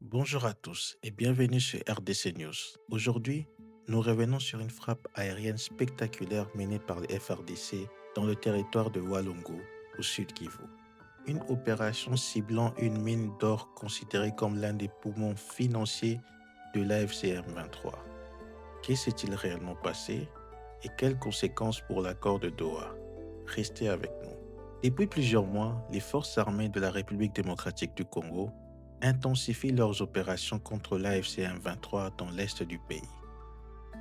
Bonjour à tous et bienvenue sur RDC News. Aujourd'hui, nous revenons sur une frappe aérienne spectaculaire menée par les FRDC dans le territoire de Walungu, au sud Kivu. Une opération ciblant une mine d'or considérée comme l'un des poumons financiers de l'AFCM 23. Que s'est-il réellement passé et quelles conséquences pour l'accord de Doha? Restez avec nous. Depuis plusieurs mois, les forces armées de la République démocratique du Congo intensifient leurs opérations contre l'AFC M23 dans l'est du pays.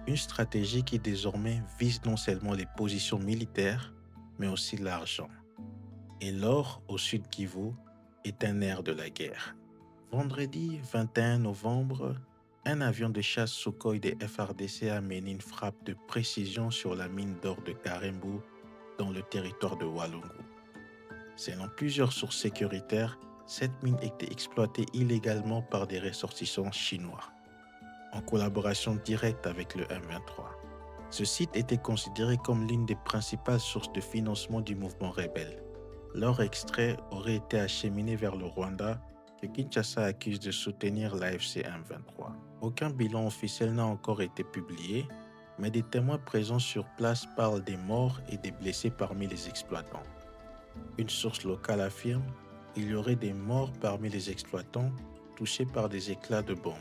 Une stratégie qui désormais vise non seulement les positions militaires, mais aussi l'argent. Et l'or au sud Kivu est un nerf de la guerre. Vendredi 21 novembre, un avion de chasse Sukhoi des FRDC a mené une frappe de précision sur la mine d'or de Karembu dans le territoire de Walungu. Selon plusieurs sources sécuritaires, cette mine était exploitée illégalement par des ressortissants chinois, en collaboration directe avec le M23. Ce site était considéré comme l'une des principales sources de financement du mouvement rebelle. L'or extrait aurait été acheminé vers le Rwanda, que Kinshasa accuse de soutenir l'AFC M23. Aucun bilan officiel n'a encore été publié, mais des témoins présents sur place parlent des morts et des blessés parmi les exploitants. Une source locale affirme qu'il y aurait des morts parmi les exploitants touchés par des éclats de bombes.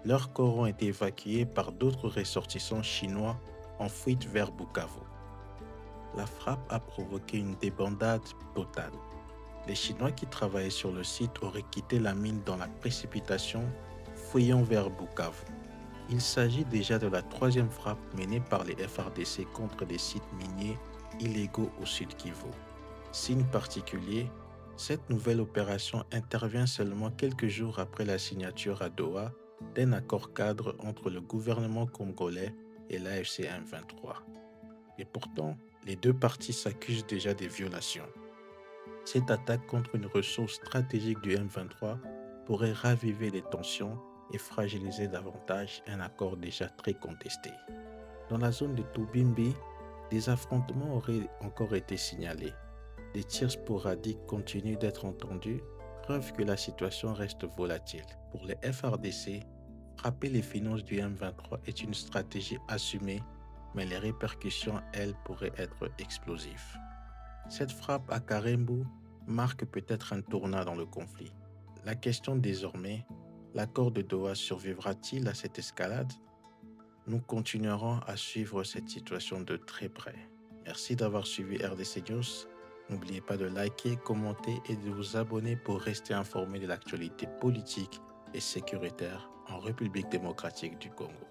Leurs corps ont été évacués par d'autres ressortissants chinois en fuite vers Bukavu. La frappe a provoqué une débandade totale. Les Chinois qui travaillaient sur le site auraient quitté la mine dans la précipitation, fuyant vers Bukavu. Il s'agit déjà de la troisième frappe menée par les FRDC contre des sites miniers illégaux au sud Kivu. Signe particulier, cette nouvelle opération intervient seulement quelques jours après la signature à Doha d'un accord cadre entre le gouvernement congolais et l'AFC M23. Et pourtant, les deux parties s'accusent déjà des violations. Cette attaque contre une ressource stratégique du M23 pourrait raviver les tensions et fragiliser davantage un accord déjà très contesté. Dans la zone de Tubimbi, des affrontements auraient encore été signalés. Des tirs sporadiques continuent d'être entendus, preuve que la situation reste volatile. Pour les FRDC, frapper les finances du M23 est une stratégie assumée, mais les répercussions, elles, pourraient être explosives. Cette frappe à Karembu marque peut-être un tournant dans le conflit. La question désormais, l'accord de Doha survivra-t-il à cette escalade? Nous continuerons à suivre cette situation de très près. Merci d'avoir suivi RDC News. N'oubliez pas de liker, commenter et de vous abonner pour rester informé de l'actualité politique et sécuritaire en République démocratique du Congo.